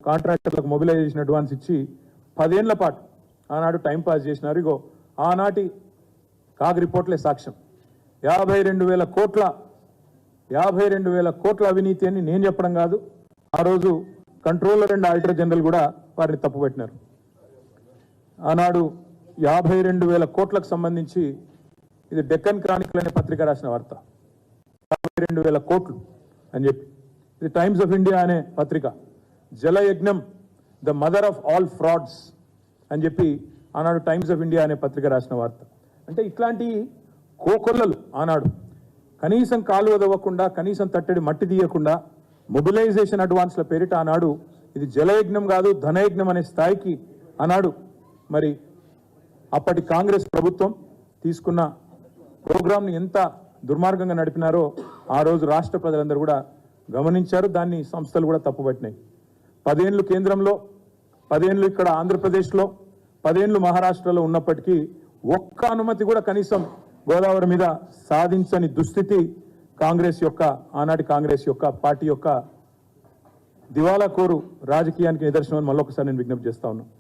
కాంట్రాక్టర్లకు mobilisation advance ఇచ్చి 10 ఏళ్ల పాటు ఆనాడు టైం పాస్ చేసినారు. ఇగో ఆనాటి కాగ్ రిపోర్ట్లే సాక్ష్యం. 52,000 కోట్ల అవినీతి అని నేను చెప్పడం కాదు, ఆ రోజు కంట్రోలర్ అండ్ ఆడిటర్ జనరల్ కూడా వారిని తప్పుపట్టినారు. ఆనాడు 52,000 కోట్లకు సంబంధించి ఇది డెక్కన్ క్రానికల్ అనే పత్రిక రాసిన వార్త. 52,000 కోట్లు అని చెప్పి ఇది టైమ్స్ ఆఫ్ ఇండియా అనే పత్రిక Jalayagnam the mother of all frauds అని చెప్పి ఆనాడు టైమ్స్ ఆఫ్ ఇండియా అనే పత్రిక రాసిన వార్త. అంటే ఇట్లాంటి కోకొల్లలు ఆనాడు కనీసం కాలు వదవకుండా, కనీసం తట్టడి మట్టి తీయకుండా మొబిలైజేషన్ అడ్వాన్స్ల పేరిట ఆనాడు ఇది జలయజ్ఞం కాదు ధనయజ్ఞం అనే స్థాయికి ఆనాడు మరి అప్పటి కాంగ్రెస్ ప్రభుత్వం తీసుకున్న ప్రోగ్రాంని ఎంత దుర్మార్గంగా నడిపినారో ఆ రోజు రాష్ట్ర ప్రజలందరూ కూడా గమనించారు. దాన్ని సంస్థలు కూడా తప్పుపట్టినాయి. 10 ఏళ్ళు కేంద్రంలో, 10 ఏళ్ళు ఇక్కడ ఆంధ్రప్రదేశ్లో, 10 ఏళ్ళు మహారాష్ట్రలో ఉన్నప్పటికీ ఒక్క అనుమతి కూడా కనీసం గోదావరి మీద సాధించని దుస్థితి కాంగ్రెస్ యొక్క, ఆనాటి కాంగ్రెస్ యొక్క పార్టీ యొక్క దివాలా కోరు రాజకీయానికి నిదర్శనం అని మళ్ళొకసారి నేను విజ్ఞప్తి చేస్తా ఉన్నాను.